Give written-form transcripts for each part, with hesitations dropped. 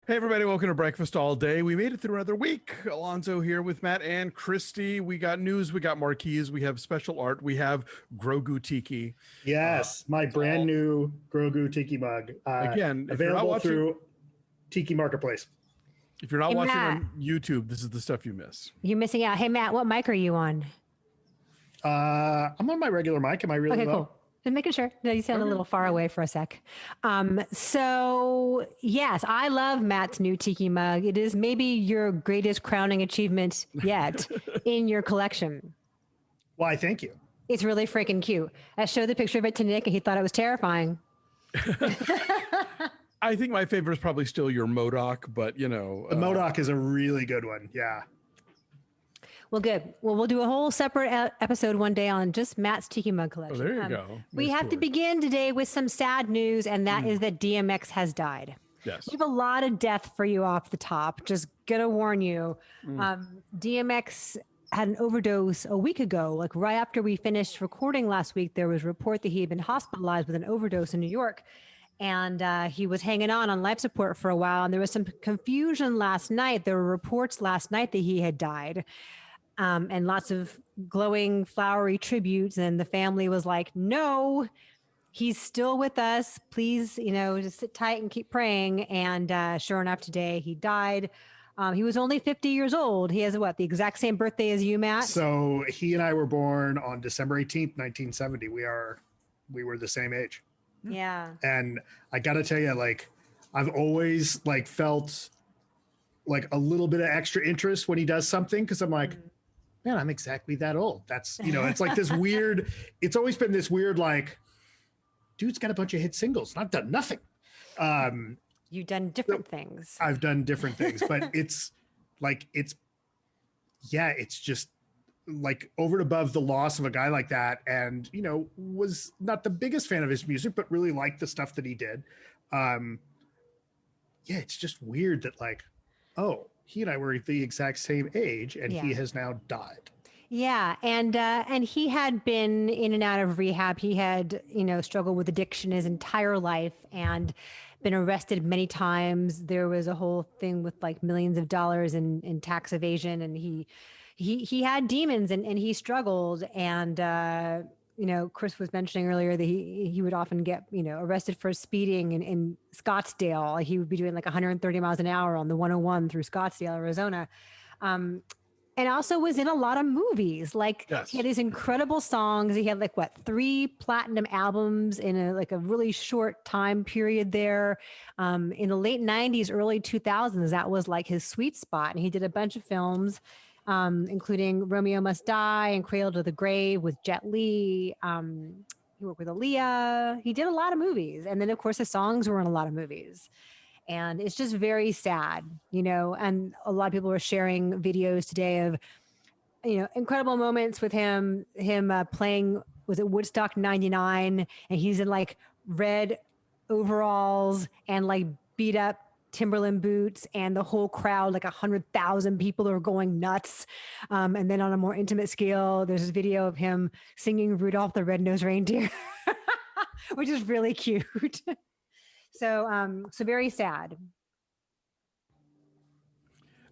Hey everybody, welcome to Breakfast All Day. We made it through another week. Alonso here with Matt and Christy. We got news, we got marquees, we have special art, we have Grogu Tiki. Yes, my brand new Grogu Tiki mug. Again, if you're not Available watching, through Tiki Marketplace. if you're not Hey, watching Matt, on YouTube, this is the stuff you miss. you're missing out. Hey, Matt, what mic are you on? I'm on my regular mic. Am I really Okay, low? cool. Just making sure. No, you sound a little far away for a sec. So yes, I love Matt's new Tiki mug. It is maybe your greatest crowning achievement yet in your collection. Why, thank you. It's really freaking cute. I showed the picture of it to Nick and he thought it was terrifying. I think my favorite is probably still your Modoc, but you know. The Modoc is a really good one. Yeah. Well, good. Well, we'll do a whole separate episode one day on just Matt's Tiki mug collection. Oh, there you go. We Nice have to story. begin today with some sad news, and that is that DMX has died. Yes. We have a lot of death for you off the top. Just gonna warn you. DMX had an overdose a week ago, like right after we finished recording last week. There was a report that he had been hospitalized with an overdose in New York. And he was hanging on life support for a while. And there was some confusion last night. There were reports last night that he had died. And lots of glowing, flowery tributes. And the family was like, no, he's still with us. Please, just sit tight and keep praying. And sure enough, today he died. He was only 50 years old. He has the exact same birthday as you, Matt? So he and I were born on December 18th, 1970. We were the same age. Yeah. And I got to tell you, I've always felt like a little bit of extra interest when he does something. Cause I'm like, man, I'm exactly that old. That's, it's like this weird, it's always been this weird, dude's got a bunch of hit singles and I've done nothing. You've done different things. I've done different things, but it's just over and above the loss of a guy like that. And, was not the biggest fan of his music, but really liked the stuff that he did. It's just weird that he and I were the exact same age and he has now died. Yeah. And he had been in and out of rehab. He had, struggled with addiction his entire life and been arrested many times. There was a whole thing with millions of dollars in tax evasion, and he had demons and he struggled. And, Chris was mentioning earlier that he would often get, arrested for speeding in Scottsdale. He would be doing 130 miles an hour on the 101 through Scottsdale, Arizona. And also was in a lot of movies. Yes. He had these incredible songs. He had 3 platinum albums in a really short time period there. In the late 90s, early 2000s, that was his sweet spot. And he did a bunch of films, including Romeo Must Die and Cradle to the Grave with Jet Li. He worked with Aaliyah. He did a lot of movies. And then, of course, his songs were in a lot of movies. And it's just very sad, and a lot of people are sharing videos today of, incredible moments with him playing, was it Woodstock 99? And he's in red overalls and beat up Timberland boots, and the whole crowd, 100,000 people are going nuts. And then on a more intimate scale, there's this video of him singing Rudolph the Red-Nosed Reindeer, which is really cute. So very sad.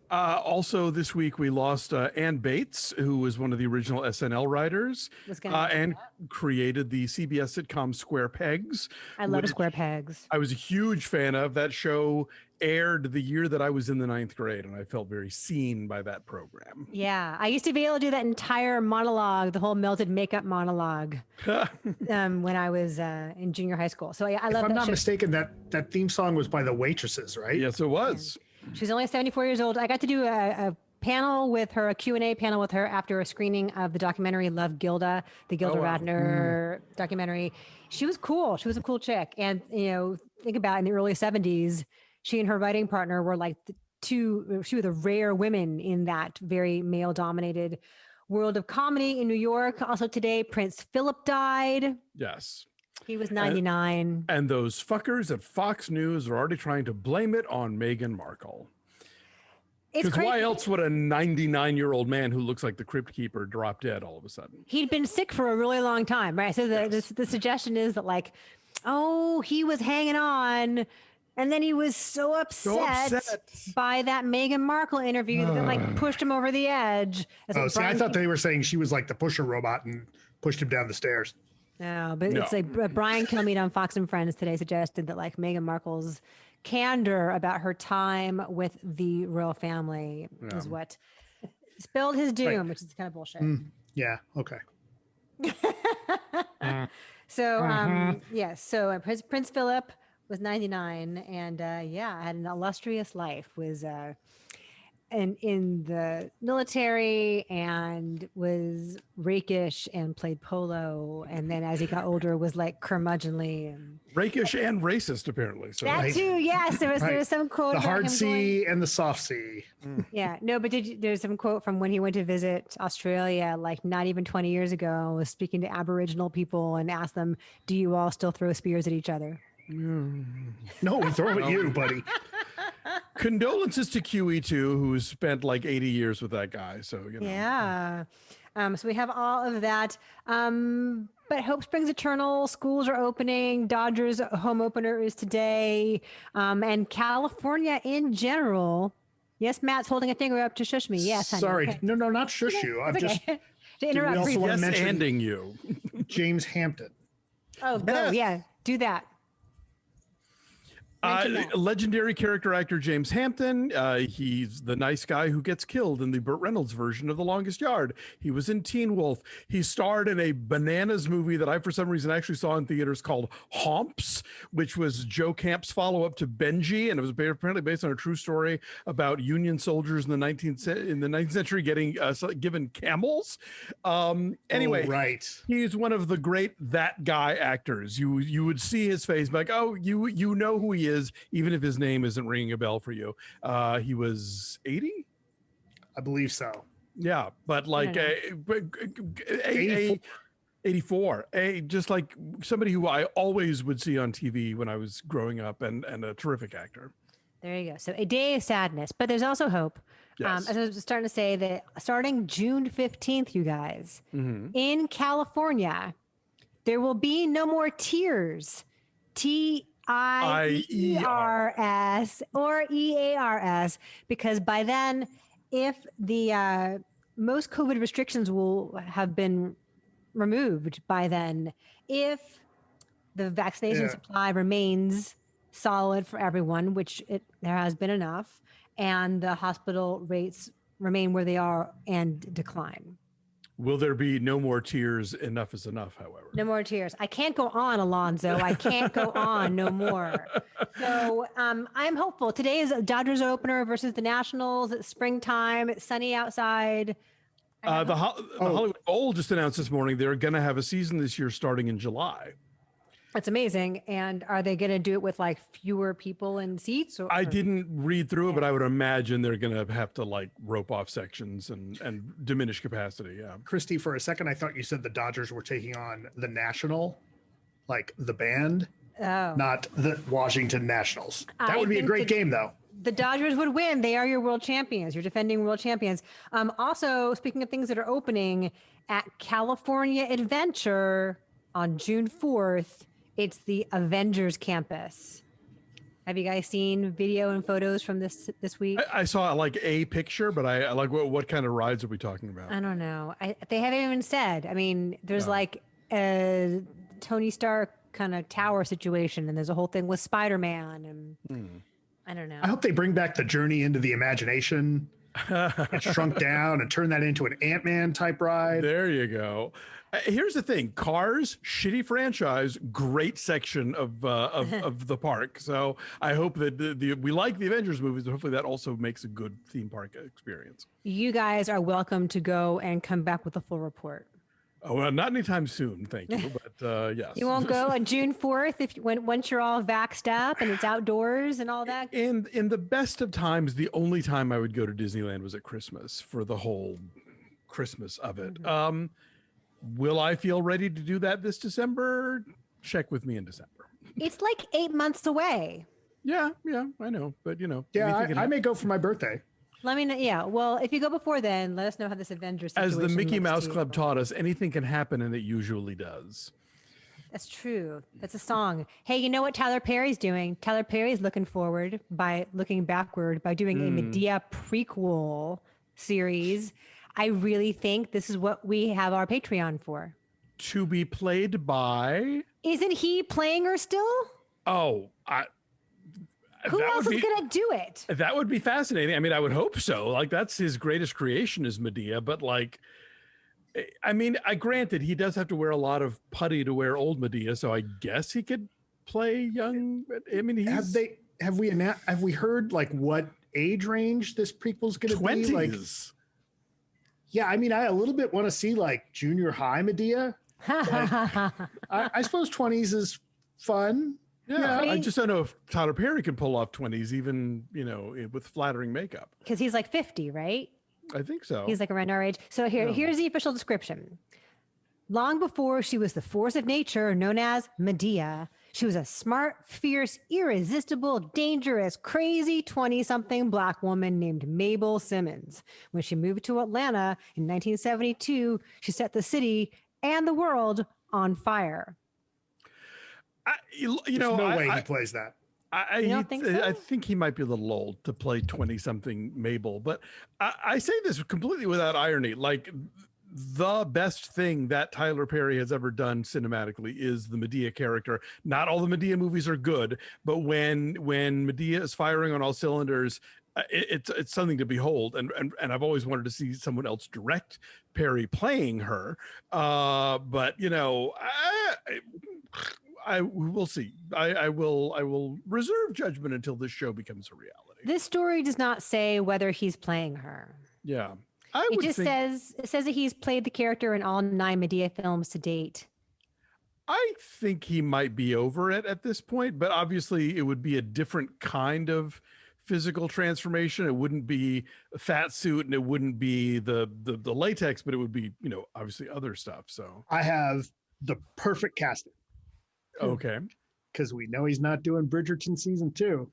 Also this week we lost Ann Bates, who was one of the original SNL writers and created the CBS sitcom Square Pegs. I love Square Pegs. I was a huge fan of that show. Aired the year that I was in the 9th grade, and I felt very seen by that program. Yeah, I used to be able to do that entire monologue, the whole melted makeup monologue, when I was in junior high school. So I love that. If I'm not show. mistaken, that theme song was by the Waitresses, right? Yes, it was. She was only 74 years old. I got to do a panel with her, a Q&A panel with her after a screening of the documentary Love Gilda, the Gilda Radner documentary. She was cool. She was a cool chick. And, think about in the early 70s, she and her writing partner were she was the rare women in that very male dominated world of comedy in New York. Also today, Prince Philip died. Yes. He was 99. And those fuckers at Fox News are already trying to blame it on Meghan Markle. Because why else would a 99-year-old man who looks like the Crypt Keeper drop dead all of a sudden? He'd been sick for a really long time, right? So the suggestion is that he was hanging on And then he was so upset by that Meghan Markle interview that like pushed him over the edge. See, I thought they were saying she was like the pusher robot and pushed him down the stairs. No, but it's like Brian Kilmeade on Fox and Friends today suggested that like Meghan Markle's candor about her time with the royal family is what spilled his doom, which is kind of bullshit. Yeah. Okay. So, so Prince Philip was 99 and had an illustrious life, was in the military and was rakish and played polo, and then as he got older was like curmudgeonly and rakish and racist apparently. So that too, yes. There was some quote the about hard him C and the soft C. Yeah, no, but there's some quote from when he went to visit Australia, like not even 20 years ago, was speaking to Aboriginal people and asked them, "Do you all still throw spears at each other?" No, we throw at you, buddy. Condolences to QE2, who spent like 80 years with that guy. So, you know. Yeah. So we have all of that. But Hope Springs Eternal, schools are opening. Dodgers home opener is today. And California in general. Yes, Matt's holding a finger up to shush me. Yes, honey. Sorry. Okay. No, not shush you. I'm just to interrupt. we also want to mention ending you. James Hampton. Oh, go. Yeah, do that. Legendary character actor James Hampton. He's the nice guy who gets killed in the Burt Reynolds version of The Longest Yard. He was in Teen Wolf. He starred in a bananas movie that I, for some reason, actually saw in theaters called Homps, which was Joe Camp's follow-up to Benji, and it was apparently based on a true story about Union soldiers in the 19th century getting given camels. Anyway, right. He's one of the great that guy actors. You would see his face, like, oh, you know who he is, even if his name isn't ringing a bell for you. He was 80, I believe so. Yeah, but like 84, just like somebody who I always would see on TV when I was growing up, and a terrific actor. There you go. So a day of sadness, but there's also hope. Yes. As I was starting to say, that starting June 15th, you guys, in California, there will be no more tears. TIERS or EARS, because by then, if the most COVID restrictions will have been removed by then, if the vaccination supply remains solid for everyone, which there has been enough, and the hospital rates remain where they are and decline. Will there be no more tears? Enough is enough, however. No more tears. I can't go on, Alonso. I can't go on no more. So I'm hopeful. Today is Dodgers opener versus the Nationals. It's springtime. It's sunny outside. The Hollywood Bowl just announced this morning they're going to have a season this year starting in July. That's amazing. And are they going to do it with like fewer people in seats? I didn't read through it, but I would imagine they're going to have to like rope off sections and diminish capacity. Yeah. Christy, for a second, I thought you said the Dodgers were taking on the National, like the band, not the Washington Nationals. That would be a great game, though. The Dodgers would win. They are your world champions. You're defending world champions. Also, speaking of things that are opening at California Adventure on June 4th, it's the Avengers campus. Have you guys seen video and photos from this week? I saw like a picture, but I like what kind of rides are we talking about? I don't know. They haven't even said. I mean, there's like a Tony Stark kind of tower situation, and there's a whole thing with Spider-Man, and I don't know. I hope they bring back the Journey into the Imagination. It shrunk down and turn that into an Ant-Man type ride. There you go. Here's the thing: Cars, shitty franchise, great section of the park. So I hope that we like the Avengers movies, but hopefully that also makes a good theme park experience. You guys are welcome to go and come back with a full report. Oh, well, not anytime soon, thank you. But yes, you won't go on June 4th once you're all vaxxed up and it's outdoors and all that. In the best of times, the only time I would go to Disneyland was at Christmas for the whole Christmas of it. Will I feel ready to do that this December? Check with me in December. It's like 8 months away. Yeah, I know, but yeah, I may go for my birthday. Let me know. Yeah, well, if you go before then, let us know how this Avengers situation As the Mickey looks Mouse to you. Club taught us, anything can happen, and it usually does. That's true. That's a song. Hey, you know what Tyler Perry's doing? Tyler Perry's looking backward by doing a Medea prequel series. I really think this is what we have our Patreon for. To be played by... Isn't he playing her still? Oh, who else is going to do it? That would be fascinating. I mean, I would hope so. Like, that's his greatest creation is Medea, but like... I mean, granted, he does have to wear a lot of putty to wear old Medea, so I guess he could play young. I mean, have we heard like what age range this prequel's going to be? Like, yeah, I mean, I a little bit want to see like junior high Medea. I suppose 20s is fun. Yeah, I just don't know if Tyler Perry can pull off 20s, even with flattering makeup. Because he's like 50, right? I think so. He's like around our age. So here's the official description. Long before she was the force of nature known as Medea, she was a smart, fierce, irresistible, dangerous, crazy 20-something Black woman named Mabel Simmons. When she moved to Atlanta in 1972, she set the city and the world on fire. There's no way he plays that. I think he might be a little old to play 20-something Mabel, but I say this completely without irony. Like, the best thing that Tyler Perry has ever done cinematically is the Medea character. Not all the Medea movies are good, but when Medea is firing on all cylinders, it's something to behold. And I've always wanted to see someone else direct Perry playing her. But we'll see. I will reserve judgment until this show becomes a reality. This story does not say whether he's playing her. Yeah. It says that he's played the character in all 9 Medea films to date. I think he might be over it at this point, but obviously it would be a different kind of physical transformation. It wouldn't be a fat suit and it wouldn't be the latex, but it would be, obviously other stuff. So I have the perfect casting. Okay. Because we know he's not doing Bridgerton season 2.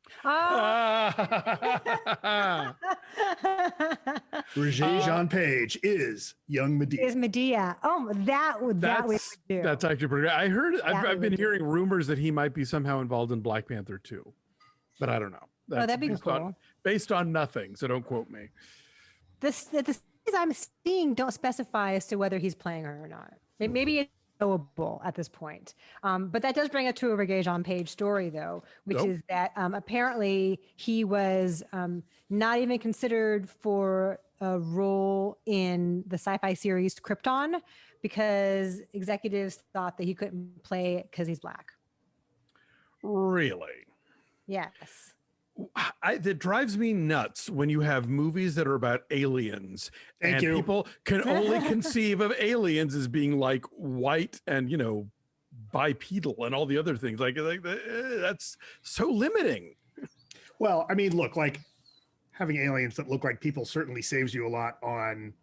Regé-Jean Page is young Medea. Is Medea. Oh, that we would do. That's actually pretty good. I heard, I've been hearing rumors that he might be somehow involved in Black Panther 2, but I don't know. That'd be cool. Based on nothing, so don't quote me. The scenes I'm seeing don't specify as to whether he's playing her or not. Maybe it's knowable at this point. But that does bring us to a Regé-Jean Page story, though, which is that apparently he was not even considered for a role in the sci-fi series Krypton because executives thought that he couldn't play it because he's Black. Really? Yes. That drives me nuts when you have movies that are about aliens and people can only conceive of aliens as being like white and, bipedal and all the other things like that's so limiting. Well, I mean, look, like having aliens that look like people certainly saves you a lot on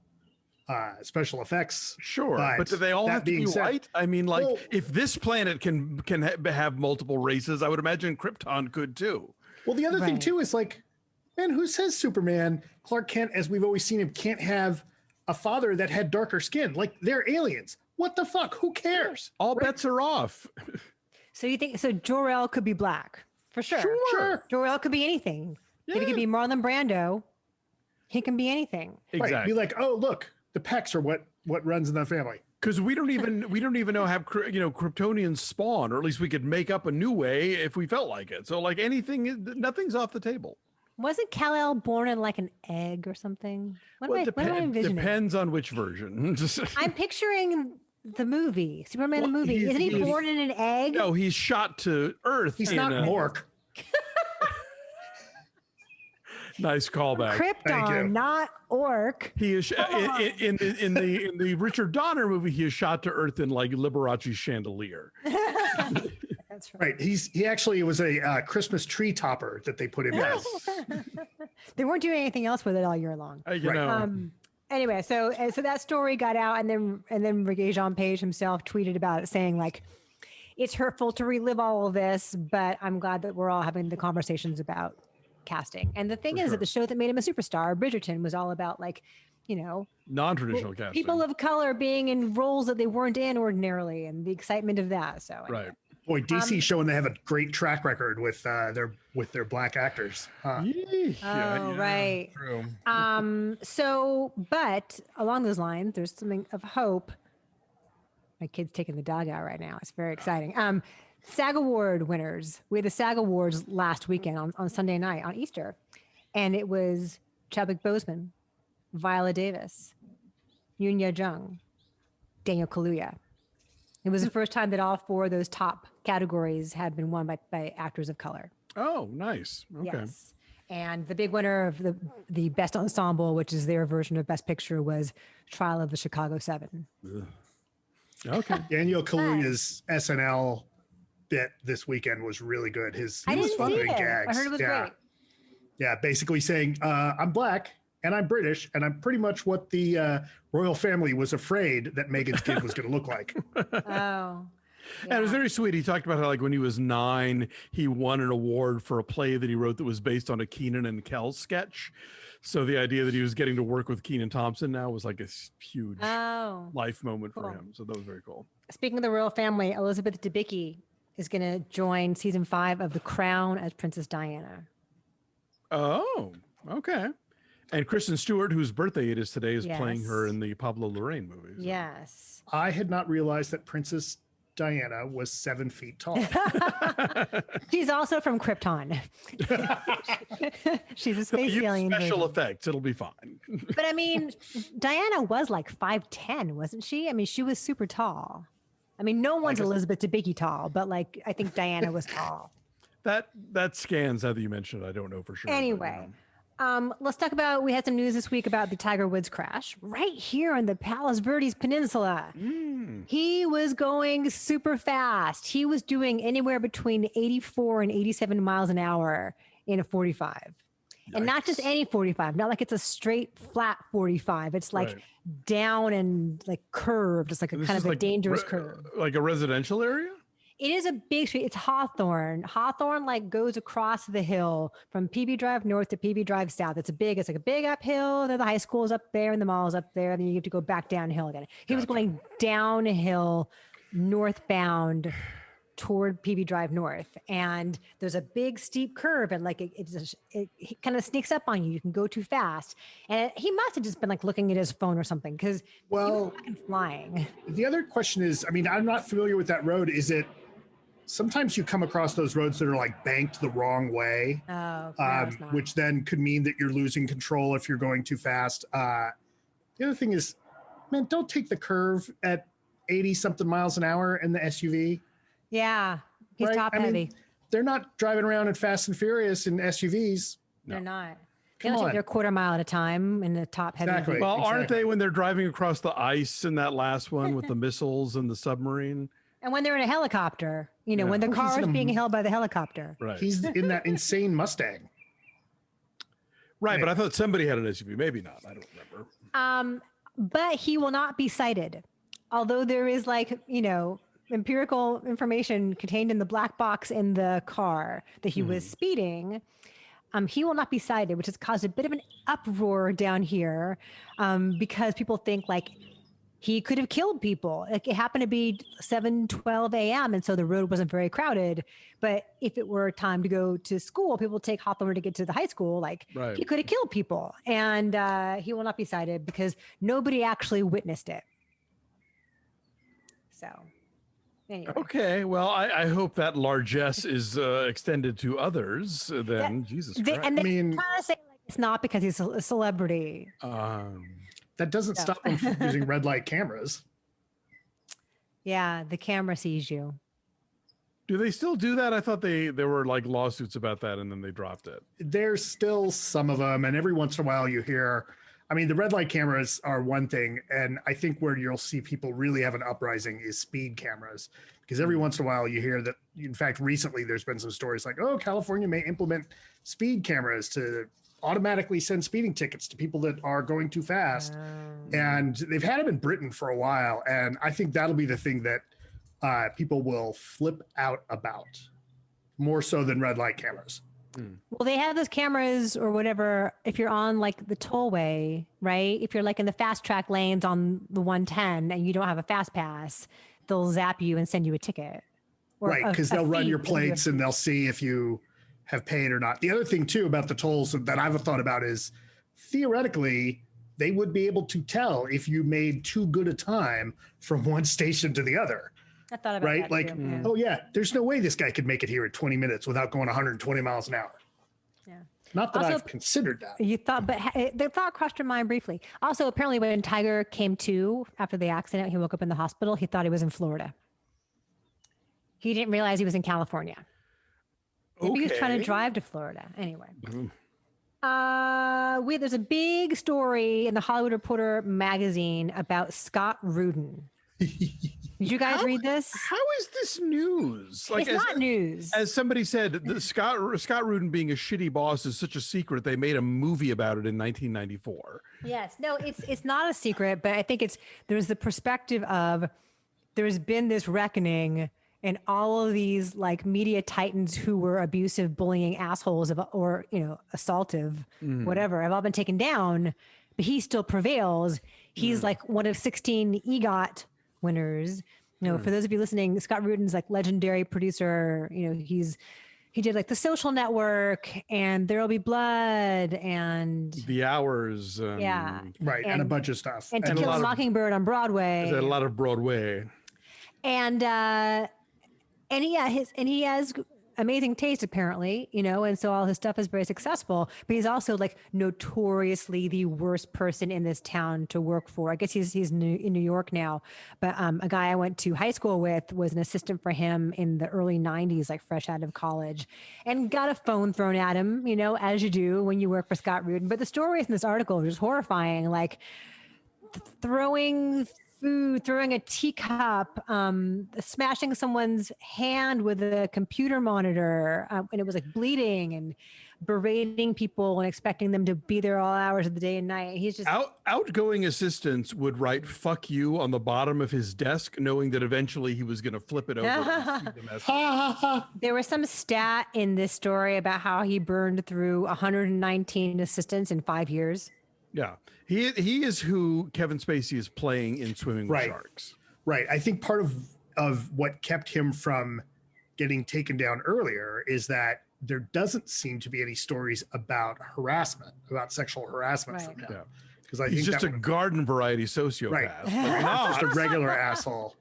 special effects. Sure. But do they all have to be white? I mean, like if this planet can have multiple races, I would imagine Krypton could too. Well, the other thing too is like, man, who says Superman, Clark Kent, as we've always seen him, can't have a father that had darker skin? Like, they're aliens. What the fuck? Who cares? All bets are off. So you think Jor-El could be Black for sure? Sure. Jor-El could be anything. Yeah. He could be Marlon Brando. He can be anything. Exactly. Right. Be like, oh, look, the pecs are what runs in the family. Because we don't even know how Kryptonians spawn, or at least we could make up a new way if we felt like it. So like nothing's off the table. Wasn't Kal-El born in like an egg or something? What am I envisioning? Depends on which version. I'm picturing the movie, Superman the movie. Isn't he born in an egg? No, he's shot to Earth. He's not Mork. Nice callback. Krypton, not Orc. He is in the Richard Donner movie. He is shot to Earth in like Liberace's chandelier. That's right. He actually was a Christmas tree topper that they put him as. They weren't doing anything else with it all year long. Anyway, so that story got out, and then Regé-Jean Page himself tweeted about it, saying like, "It's hurtful to relive all of this, but I'm glad that we're all having the conversations about casting." And the thing is that the show that made him a superstar, Bridgerton, was all about like you know, Non-traditional casting. people of color being in roles that they weren't in ordinarily, and the excitement of that. So anyway. Right. Boy, DC showing they have a great track record with their black actors. Huh. Right. True. So, but along those lines, there's something of hope. My kid's taking the dog out right now. It's very exciting. SAG Award winners. We had the SAG Awards last weekend on Sunday night on Easter, and it was Chadwick Boseman, Viola Davis, Yoon Ye-jung, Daniel Kaluuya. It was the first time that all four of those top categories had been won by actors of color. Oh, nice. Okay. Yes. And the big winner of the Best Ensemble, which is their version of Best Picture, was Trial of the Chicago 7. Ugh. Okay. Daniel Kaluuya's SNL bit this weekend was really good. I didn't see it. gags. I heard it was great. Yeah, basically saying, I'm black and I'm British and I'm pretty much what the royal family was afraid that Meghan's kid was going to look like. Oh. And it was very sweet. He talked about how, like, when he was 9, he won an award for a play that he wrote that was based on a Keenan and Kel sketch. So the idea that he was getting to work with Kenan Thompson now was like a huge life moment for him. So that was very cool. Speaking of the royal family, Elizabeth Debicki is going to join season 5 of The Crown as Princess Diana. Oh, okay. And Kristen Stewart, whose birthday it is today, is playing her in the Pablo Larraín movie. So. Yes. I had not realized that Princess Diana was 7 feet tall. She's also from Krypton. She's a space alien. Special effects. It'll be fine. But I mean, Diana was like 5'10", wasn't she? I mean, she was super tall. I mean, no one's Elizabeth Debicki tall, but like, I think Diana was tall. That scans, how you mentioned, I don't know for sure. Anyway, let's talk about, we had some news this week about the Tiger Woods crash right here on the Palos Verdes Peninsula. He was going super fast. He was doing anywhere between 84 and 87 miles an hour in a 45. Yikes. And not just any 45, not like it's a straight flat 45. It's like down and like curved. It's like a kind of a dangerous curve. Like a residential area? It is a big street. It's Hawthorne. Hawthorne like goes across the hill from PB Drive North to PB Drive South. It's like a big uphill. Then the high school is up there and the mall is up there. And then you have to go back downhill again. He was going downhill, northbound toward PB Drive North. And there's a big steep curve and like it kind of sneaks up on you. You can go too fast. And he must have just been like looking at his phone or something because he was fucking flying. The other question is, I mean, I'm not familiar with that road. Is it, sometimes you come across those roads that are like banked the wrong way, which then could mean that you're losing control if you're going too fast. The other thing is, man, don't take the curve at 80 something miles an hour in the SUV. Yeah, he's top heavy. Mean, they're not driving around in Fast and Furious in SUVs. They're not. They don't take their quarter mile at a time in the top heavy. Exactly. Well, aren't they when they're driving across the ice in that last one with the missiles and the submarine? And when they're in a helicopter, you know, when the car is being held by the helicopter. Right. He's in that insane Mustang. Right, but I thought somebody had an SUV. Maybe not. I don't remember. But he will not be cited. Although there is like, you know, empirical information contained in the black box in the car that he was speeding. He will not be cited, which has caused a bit of an uproar down here because people think like he could have killed people. Like, it happened to be 7:12 a.m. and so the road wasn't very crowded. But if it were time to go to school, people take Hawthorne to get to the high school. Like he could have killed people, and he will not be cited because nobody actually witnessed it. So. Anyway. Okay, well, I hope that largesse is extended to others. Then Jesus Christ. And I mean, trying to say like, it's not because he's a celebrity. That doesn't stop them from using red light cameras. Yeah, the camera sees you. Do they still do that? I thought there were like lawsuits about that, and then they dropped it. There's still some of them, and every once in a while you hear. I mean, the red light cameras are one thing, and I think where you'll see people really have an uprising is speed cameras, because every once in a while you hear that, in fact, recently there's been some stories like, oh, California may implement speed cameras to automatically send speeding tickets to people that are going too fast. And they've had them in Britain for a while, and I think that'll be the thing that people will flip out about, more so than red light cameras. Well, they have those cameras or whatever. If you're on like the tollway, right? If you're like in the fast track lanes on the 110 and you don't have a fast pass, they'll zap you and send you a ticket. Or Right, because they'll run fee. your plates and they'll see if you have paid or not. The other thing too about the tolls that I've thought about is theoretically they would be able to tell if you made too good a time from one station to the other. I thought about right? that Like, too. oh yeah, there's no way this guy could make it here in 20 minutes without going 120 miles an hour. Yeah. Not that Also, I've considered that. You thought, but the thought crossed your mind briefly. Also, apparently, when Tiger came to after the accident, he woke up in the hospital. He thought he was in Florida. He didn't realize he was in California. Maybe he was trying to drive to Florida. Anyway. There's a big story in the Hollywood Reporter magazine about Scott Rudin. Did you guys read this? How is this news? It's not news. As somebody said, Scott Rudin being a shitty boss is such a secret. They made a movie about it in 1994. Yes. No, it's not a secret, but I think there's the perspective of there's been this reckoning and all of these like media titans who were abusive, bullying assholes or assaultive, whatever, have all been taken down, but he still prevails. He's like one of 16 EGOT winners. For those of you listening, Scott Rudin's like legendary producer. He did like The Social Network and There'll Be Blood and The Hours. Right. And a bunch of stuff. And To Kill a Mockingbird on Broadway. There's a lot of Broadway. And he has amazing taste apparently, and so all his stuff is very successful, but he's also like notoriously the worst person in this town to work for. I guess he's in New York now, but a guy I went to high school with was an assistant for him in the early 90s, like fresh out of college, and got a phone thrown at him, as you do when you work for Scott Rudin. But the stories in this article are just horrifying, like throwing food, throwing a teacup, smashing someone's hand with a computer monitor, and it was like bleeding, and berating people and expecting them to be there all hours of the day and night. He's just outgoing assistants would write "fuck you" on the bottom of his desk, knowing that eventually he was going to flip it over. And see the message. There was some stat in this story about how he burned through 119 assistants in 5 years. Yeah, he is who Kevin Spacey is playing in Swimming with Sharks. Right. I think part of what kept him from getting taken down earlier is that there doesn't seem to be any stories about sexual harassment from him. Because I think he's just a garden variety sociopath. Right. Just a regular asshole.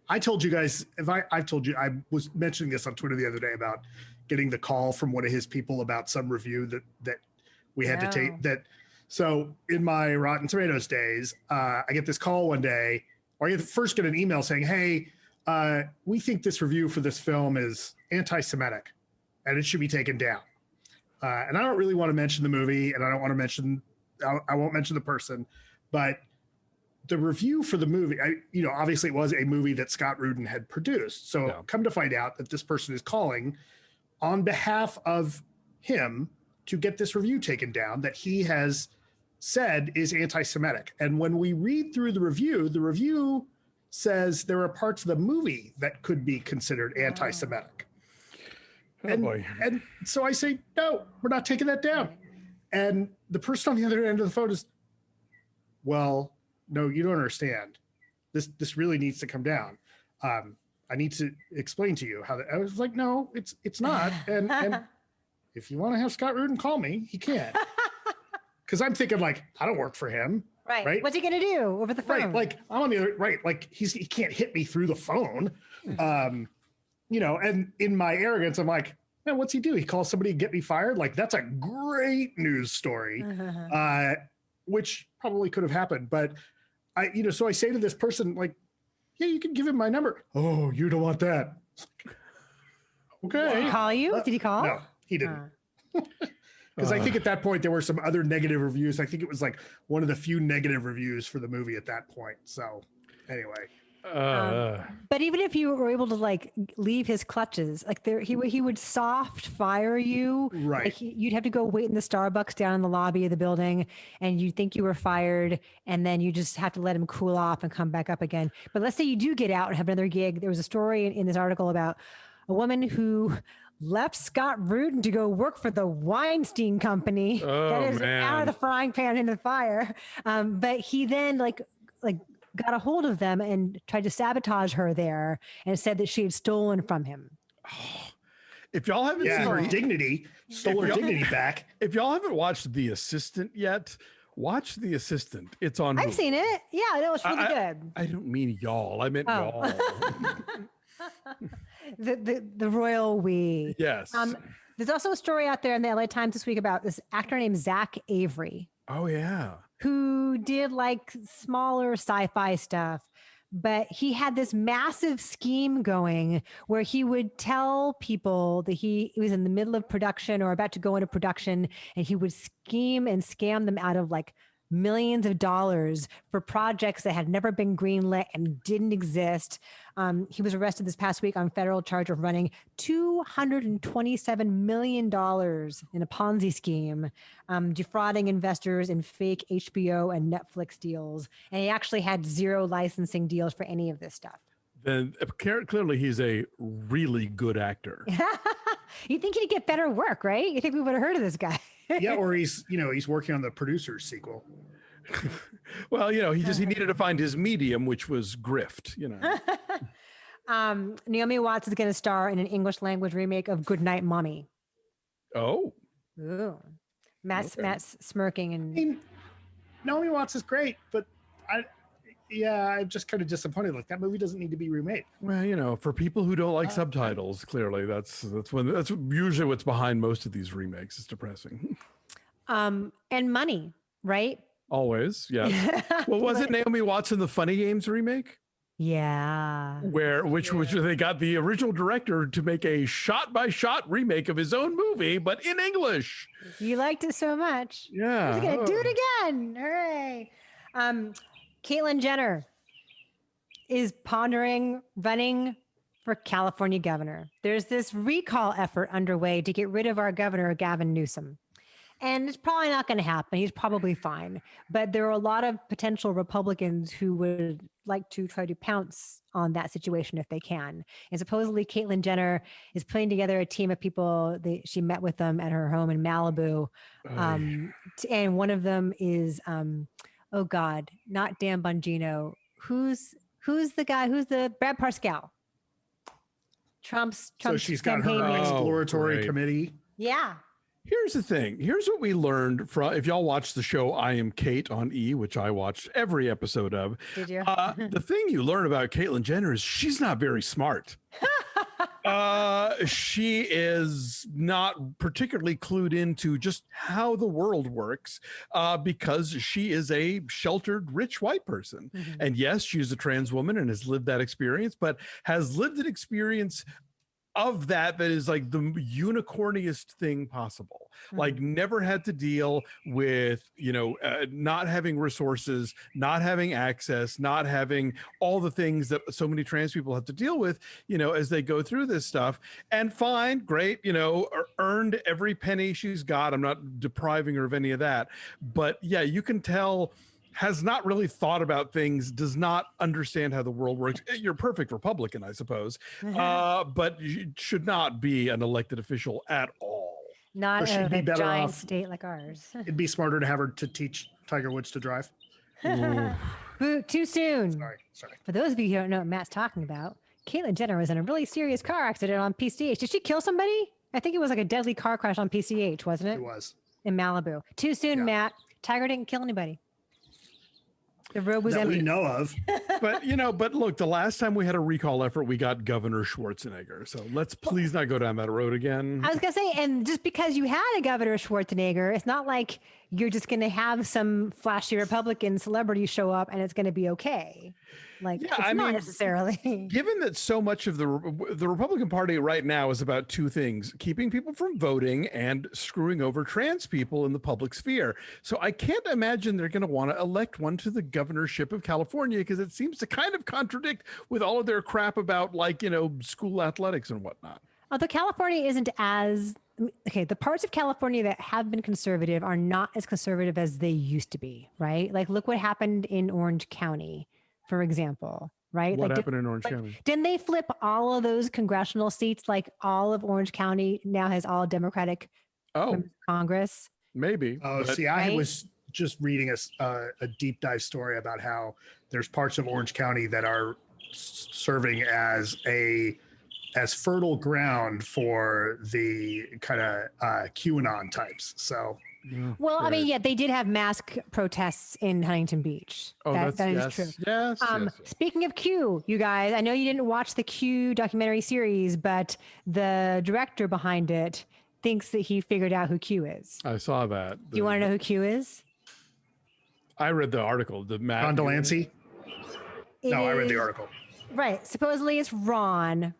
I told you guys, I've told you, I was mentioning this on Twitter the other day about getting the call from one of his people about some review that we had to take that. So in my Rotten Tomatoes days, I get this call one day, or I first get an email saying, hey, we think this review for this film is anti-Semitic and it should be taken down. And I don't really want to mention the movie, and I don't want to mention, I won't mention the person, but the review for the movie, obviously it was a movie that Scott Rudin had produced. So come to find out that this person is calling on behalf of him to get this review taken down that he has said is anti-Semitic. And when we read through the review says there are parts of the movie that could be considered anti-Semitic. And so I say, no, we're not taking that down. And the person on the other end of the phone is, well, no, you don't understand. This really needs to come down. I need to explain to you how that. I was like, no, it's not. And if you want to have Scott Rudin call me, he can. Because I'm thinking like, I don't work for him. Right. What's he going to do over the phone? Right. Like I'm on the other, right. Like he can't hit me through the phone. And in my arrogance, I'm like, man, what's he do? He calls somebody to get me fired. Like that's a great news story, which probably could have happened. But so I say to this person, like, yeah, you can give him my number. Oh, you don't want that. Okay. Did he call you? Did he call? No, he didn't. Because I think at that point there were some other negative reviews. I think it was like one of the few negative reviews for the movie at that point. So anyway. But even if you were able to like leave his clutches, like he would soft fire you. Right. Like you'd have to go wait in the Starbucks down in the lobby of the building, and you think you were fired, and then you just have to let him cool off and come back up again. But let's say you do get out and have another gig. There was a story in this article about a woman who left Scott Rudin to go work for the Weinstein Company. Oh, That is man. out of the frying pan into the fire. But he then like got a hold of them and tried to sabotage her there and said that she had stolen from him. If y'all haven't Yeah, seen her dignity, stole her dignity back. If y'all haven't watched The Assistant yet, watch The Assistant. It's on I've Hulu. seen it. Yeah, that was really good. I don't mean y'all. I meant y'all. The royal we. Yes. There's also a story out there in the LA Times this week about this actor named Zach Avery, Oh yeah. who did like smaller sci-fi stuff, but he had this massive scheme going where he would tell people that he was in the middle of production or about to go into production, and he would scheme and scam them out of like millions of dollars for projects that had never been greenlit and didn't exist. He was arrested this past week on federal charge of running $227 million in a Ponzi scheme, defrauding investors in fake HBO and Netflix deals. And he actually had zero licensing deals for any of this stuff. Then clearly he's a really good actor. You'd think he'd get better work, right? You think we would have heard of this guy? Yeah, or he's working on the producer's sequel. Well, he needed to find his medium, which was grift, Naomi Watts is going to star in an English language remake of Goodnight Mommy. Oh. Ooh. Matt's smirking I mean, Naomi Watts is great, but I'm just kind of disappointed. Like, that movie doesn't need to be remade. Well, for people who don't like subtitles, clearly that's usually what's behind most of these remakes. It's depressing. And money, right? Always, yeah. Well, was it Naomi Watts in the Funny Games remake? Yeah. Which they got the original director to make a shot-by-shot remake of his own movie, but in English. You liked it so much. Yeah. He's gonna do it again. Hooray. Caitlyn Jenner is pondering running for California governor. There's this recall effort underway to get rid of our governor, Gavin Newsom. And it's probably not going to happen. He's probably fine. But there are a lot of potential Republicans who would like to try to pounce on that situation if they can. And supposedly Caitlyn Jenner is putting together a team of people. She met with them at her home in Malibu. And one of them is, oh God, not Dan Bongino. Who's the guy? Who's the Brad Parscale? Trump's So she's got campaign her manager. exploratory committee. Yeah. Here's the thing. Here's what we learned from, if y'all watch the show I Am Kate on E, which I watched every episode of. Did you? The thing you learn about Caitlyn Jenner is she's not very smart. She is not particularly clued into just how the world works because she is a sheltered, rich white person. Mm-hmm. And yes, she's a trans woman and has lived that experience, but has lived an experience of that is like the unicorniest thing possible. Like never had to deal with, not having resources, not having access, not having all the things that so many trans people have to deal with, as they go through this stuff. And fine, great, earned every penny she's got. I'm not depriving her of any of that. But yeah, you can tell has not really thought about things, does not understand how the world works. You're a perfect Republican, I suppose, but you should not be an elected official at all. Not she'd be a better giant off- state like ours. It'd be smarter to have her to teach Tiger Woods to drive. Boo, too soon. Sorry. For those of you who don't know what Matt's talking about, Caitlyn Jenner was in a really serious car accident on PCH. Did she kill somebody? I think it was like a deadly car crash on PCH, wasn't it? It was. In Malibu. Too soon, Yeah. Matt. Tiger didn't kill anybody. The road was That we empty. know of. But look, the last time we had a recall effort, we got Governor Schwarzenegger. So let's please not go down that road again. I was going to say, and just because you had a Governor Schwarzenegger, it's not like you're just going to have some flashy Republican celebrity show up and it's going to be okay. Like, Yeah, it's not necessarily. Given that so much of the Republican Party right now is about two things: keeping people from voting and screwing over trans people in the public sphere. So I can't imagine they're going to want to elect one to the governorship of California because it seems to kind of contradict with all of their crap about school athletics and whatnot. Although California isn't as okay, the parts of California that have been conservative are not as conservative as they used to be, right? Like, look what happened in Orange County, for example. right? What like, happened in Orange County? Didn't they flip all of those congressional seats? Like all of Orange County now has all Democratic members of Congress. Maybe. Oh, see, I was just reading a deep dive story about how there's parts of Orange County that are serving as fertile ground for the kind of QAnon types. So, well, I mean, yeah, they did have mask protests in Huntington Beach. Oh, that is true. Yes, yes. Speaking of Q, you guys, I know you didn't watch the Q documentary series, but the director behind it thinks that he figured out who Q is. I saw that. Do you want to know who Q is? I read the article. The Matt Ron Delancey? I read the article. Right. Supposedly it's Ron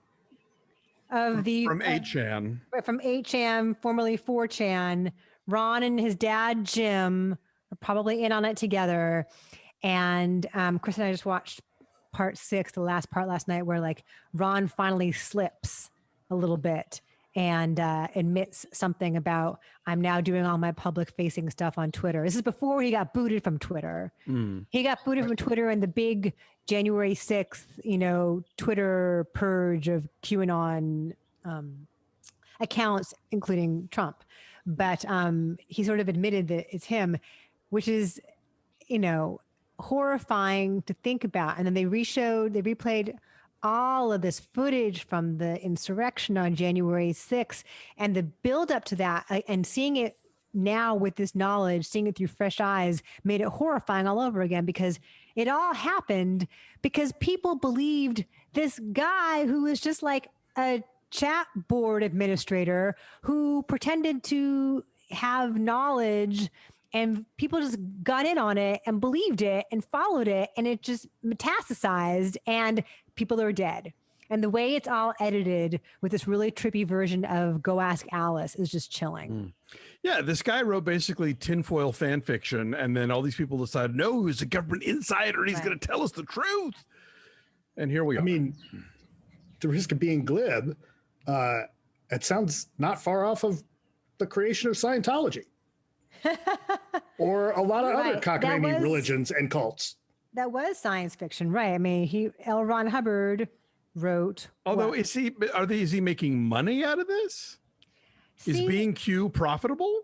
of the from 8chan. From 8chan, formerly 4chan. Ron and his dad Jim are probably in on it together. And Chris and I just watched part 6, the last part last night, where like Ron finally slips a little bit and admits something about, I'm now doing all my public facing stuff on Twitter. This is before he got booted from Twitter. He got booted from Twitter in the big January 6th, Twitter purge of QAnon accounts, including Trump. But he sort of admitted that it's him, which is, horrifying to think about. And then they replayed all of this footage from the insurrection on January 6th and the build up to that, and seeing it now with this knowledge, seeing it through fresh eyes, made it horrifying all over again, because it all happened because people believed this guy who was just like a chat board administrator who pretended to have knowledge, and people just got in on it and believed it and followed it, and it just metastasized, and people are dead. And the way it's all edited with this really trippy version of Go Ask Alice is just chilling. Yeah, this guy wrote basically tinfoil fan fiction, and then all these people decided, no, he's a government insider and he's going to tell us the truth. And here we are. I mean, the risk of being glib, it sounds not far off of the creation of Scientology or a lot of other cockamamie religions and cults. That was science fiction, right? I mean, L. Ron Hubbard wrote. Although, is he making money out of this? Is being Q profitable?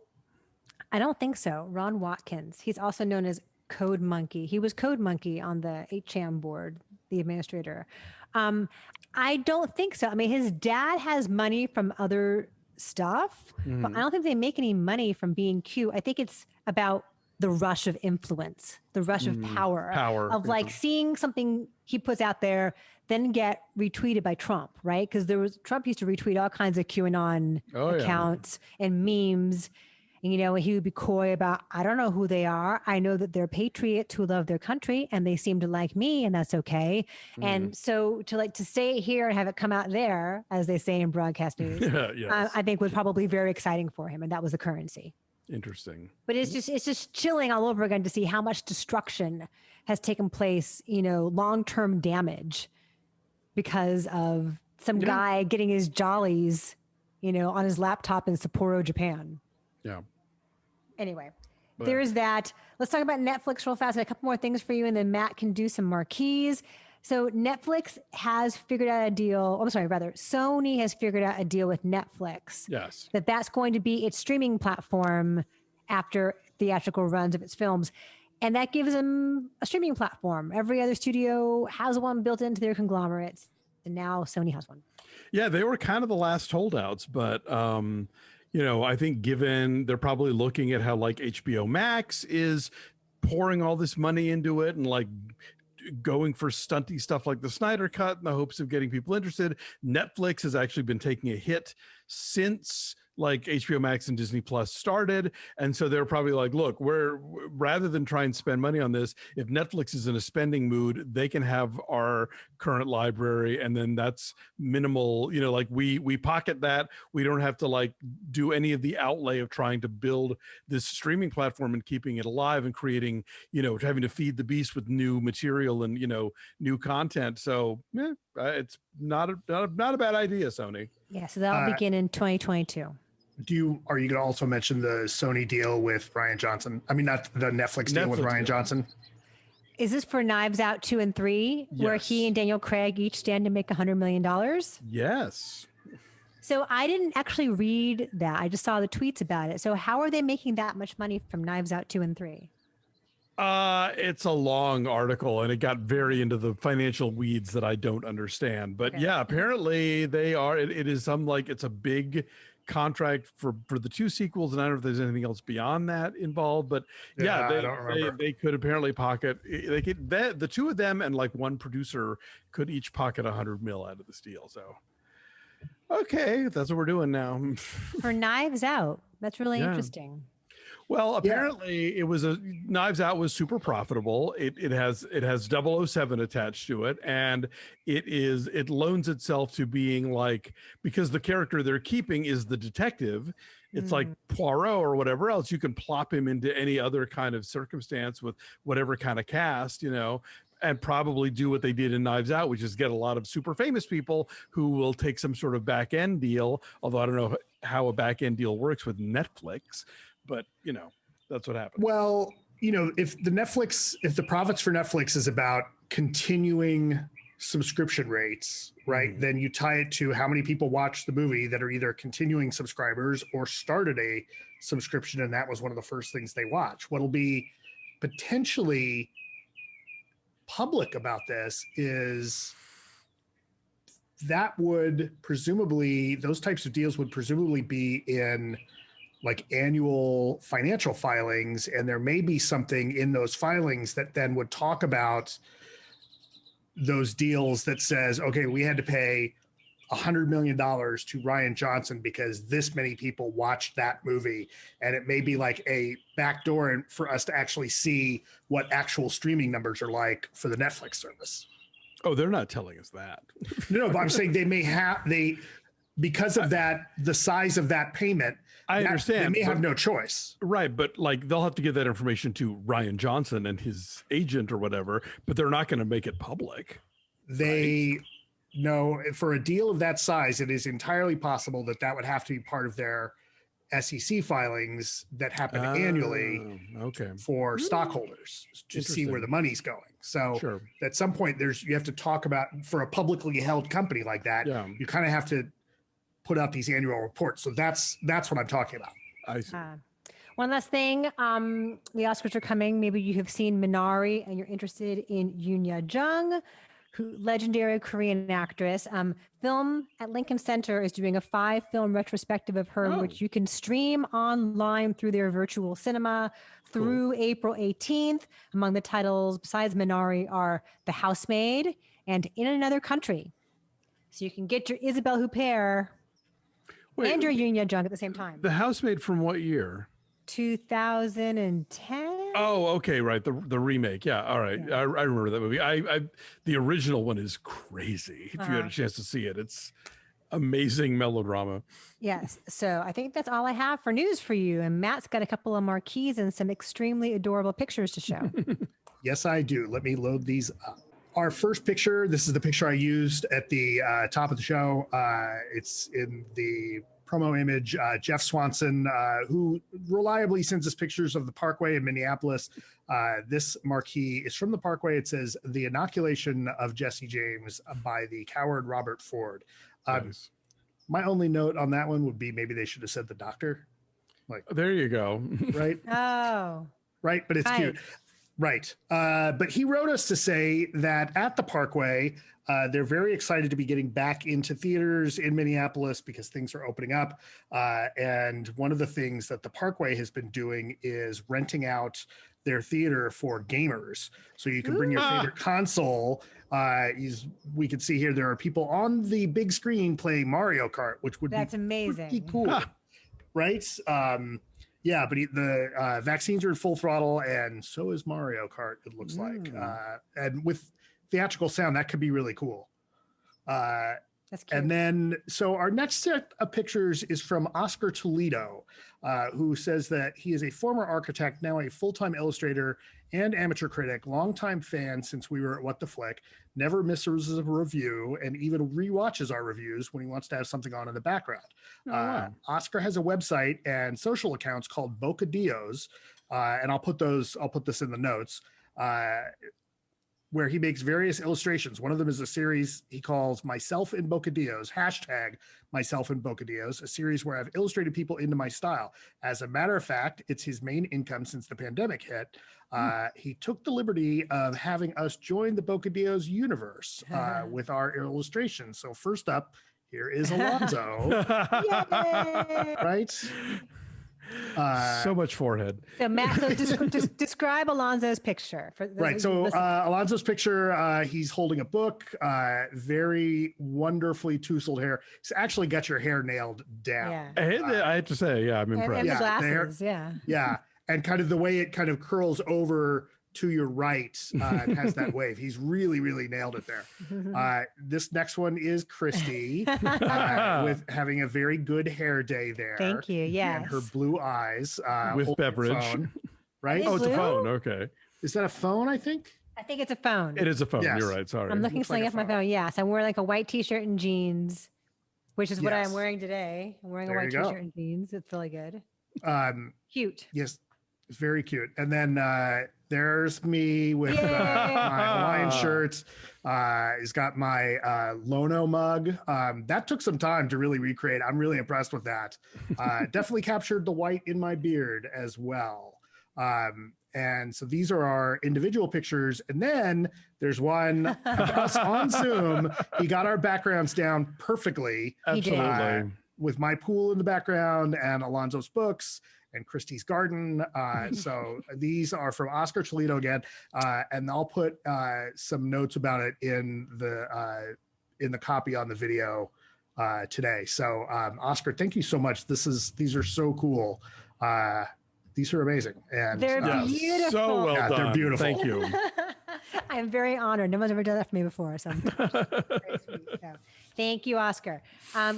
I don't think so. Ron Watkins. He's also known as Code Monkey. He was Code Monkey on the 8chan board, the administrator. I don't think so. I mean, his dad has money from other stuff, but I don't think they make any money from being Q. I think it's about the rush of influence, the rush of power of like seeing something he puts out there, then get retweeted by Trump, right? Because Trump used to retweet all kinds of QAnon accounts and memes. And, he would be coy about, I don't know who they are. I know that they're patriots who love their country and they seem to like me, and that's okay. And so to say it here and have it come out there, as they say in broadcast news, I think was probably very exciting for him. And that was the currency. Interesting. But it's just chilling all over again to see how much destruction has taken place, long-term damage because of some guy getting his jollies, on his laptop in Sapporo, Japan. Yeah. Anyway, there's that. Let's talk about Netflix real fast. I have a couple more things for you, and then Matt can do some marquees. So Netflix has figured out a deal. Sony has figured out a deal with Netflix. Yes. That's going to be its streaming platform after theatrical runs of its films. And that gives them a streaming platform. Every other studio has one built into their conglomerates. And now Sony has one. Yeah, they were kind of the last holdouts, but I think given they're probably looking at how like HBO Max is pouring all this money into it and like going for stunty stuff like the Snyder Cut in the hopes of getting people interested. Netflix has actually been taking a hit since like HBO Max and Disney Plus started. And so they're probably like, look, we're rather than try and spend money on this, if Netflix is in a spending mood, they can have our current library. And then that's minimal, like we pocket that. We don't have to like do any of the outlay of trying to build this streaming platform and keeping it alive and creating, having to feed the beast with new material and, new content. So it's not a bad idea, Sony. Yeah. So that'll begin in 2022. Are you going to also mention the Sony deal with Ryan Johnson? I mean, not the Netflix deal with Ryan Johnson. Is this for Knives Out 2 and 3, where Yes. he and Daniel Craig each stand to make $100 million? Yes. So I didn't actually read that. I just saw the tweets about it. So how are they making that much money from Knives Out 2 and 3? It's a long article and it got very into the financial weeds that I don't understand. But Okay. yeah, apparently they are. It is some like it's a big contract for the 2 sequels, and I don't know if there's anything else beyond that involved. But yeah, I don't remember. they could apparently pocket. They could the 2 of them and like one producer could each pocket 100 mil out of this deal. So okay, that's what we're doing now. For Knives Out. That's really Yeah. interesting. Well, apparently it was Knives Out was super profitable. It has 007 attached to it, and it loans itself to being like, because the character they're keeping is the detective. It's like Poirot or whatever else. You can plop him into any other kind of circumstance with whatever kind of cast, and probably do what they did in Knives Out, which is get a lot of super famous people who will take some sort of back end deal. Although I don't know how a back end deal works with Netflix. But that's what happened. Well, if the profits for Netflix is about continuing subscription rates, right? Then you tie it to how many people watch the movie that are either continuing subscribers or started a subscription, and that was one of the first things they watch. What'll be potentially public about this is that those types of deals would presumably be in like annual financial filings, and there may be something in those filings that then would talk about those deals that says, okay, we had to pay $100 million to Rian Johnson because this many people watched that movie. And it may be like a backdoor for us to actually see what actual streaming numbers are like for the Netflix service. Oh, they're not telling us that. No, but I'm saying because of that, the size of that payment, I understand. They may have no choice. Right, but like they'll have to give that information to Rian Johnson and his agent or whatever, but they're not going to make it public. No, for a deal of that size, it is entirely possible that would have to be part of their SEC filings that happen annually for stockholders to see where the money's going. So at some point you have to talk about, for a publicly held company like that, you kind of have to put out these annual reports. So that's what I'm talking about. I see. One last thing, the Oscars are coming. Maybe you have seen Minari and you're interested in Yoon Jung, legendary Korean actress. Film at Lincoln Center is doing a 5-film retrospective of her, which you can stream online through their virtual cinema through April 18th. Among the titles besides Minari are The Housemaid and In Another Country. So you can get your Isabelle Huppert and your Yoon Jung at the same time. The Housemaid from what year? 2010. Oh, okay, right. The remake. Yeah, all right. Yeah. I remember that movie. The original one is crazy. If you had a chance to see it, it's amazing melodrama. Yes. So I think that's all I have for news for you. And Matt's got a couple of marquees and some extremely adorable pictures to show. Yes, I do. Let me load these up. Our first picture, this is the picture I used at the top of the show. It's in the promo image. Geoff Swanson, who reliably sends us pictures of the Parkway in Minneapolis. This marquee is from the Parkway. It says, "The inoculation of Jesse James by the coward Robert Ford." Nice. My only note on that one would be maybe they should have said the doctor. Like, there you go. Right? Oh. Right, but it's cute. Right. But he wrote us to say that at the Parkway, they're very excited to be getting back into theaters in Minneapolis because things are opening up. And one of the things that the Parkway has been doing is renting out their theater for gamers. So you can bring your favorite console. We can see here there are people on the big screen playing Mario Kart, which would be amazing. Pretty cool. Right? Yeah, but the vaccines are in full throttle, and so is Mario Kart, it looks like. And with theatrical sound, that could be really cool. That's cute. And then, so our next set of pictures is from Oscar Toledo, who says that he is a former architect, now a full-time illustrator and amateur critic, longtime fan since we were at What the Flick, never misses a review, and even rewatches our reviews when he wants to have something on in the background. Wow. Oscar has a website and social accounts called Bocadillos, and I'll put this in the notes. where he makes various illustrations. One of them is a series he calls Myself in Bocadillos, hashtag Myself in Bocadillos, a series where I've illustrated people into my style. As a matter of fact, it's his main income since the pandemic hit. He took the liberty of having us join the Bocadillos universe with our illustrations. So first up, here is Alonso. Right? So much forehead. So Matt, so describe Alonso's picture. Right. So Alonso's picture, he's holding a book, very wonderfully tousled hair. He's actually got your hair nailed down. Yeah. I have to say, I'm impressed. And the glasses, Yeah. And kind of the way it kind of curls over to your right, it has that wave. He's really, really nailed it there. This next one is Christy with having a very good hair day there. Thank you. Yes. And her blue eyes. With beverage. Phone, right? Oh, it's a phone. Okay. Is that a phone, I think? I think it's a phone. It is a phone. Yes. You're right. Sorry. I'm looking something at my phone. Yes. I'm wearing like a white t-shirt and jeans, which is what I'm wearing today. I'm wearing a white t-shirt and jeans. It's really good. Cute. Yes. It's very cute. And then there's me with my Hawaiian shirt. He's got my Lono mug. That took some time to really recreate. I'm really impressed with that. Definitely captured the white in my beard as well. And so these are our individual pictures. And then there's one of us on Zoom. He got our backgrounds down perfectly. Absolutely. With my pool in the background and Alonso's books and Christy's garden. So these are from Oscar Toledo again. And I'll put some notes about it in the copy on the video today. So Oscar, thank you so much. These are so cool. These are amazing. And they're beautiful. So well done. They're beautiful. Thank you. I'm very honored. No one's ever done that for me before. So, very sweet. So thank you, Oscar.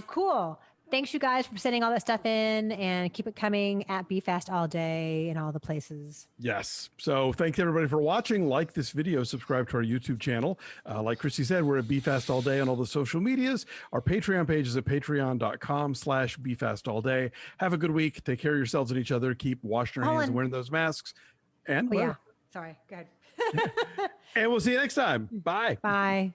Cool. Thanks, you guys, for sending all that stuff in, and keep it coming at BeFast all day in all the places. Yes. So thank everybody for watching. Like this video, subscribe to our YouTube channel. Like Christy said, we're at BeFast all day on all the social medias. Our Patreon page is at patreon.com/BeFastAllDay. Have a good week. Take care of yourselves and each other. Keep washing your hands and wearing those masks. And yeah. Sorry. Go ahead. And we'll see you next time. Bye. Bye.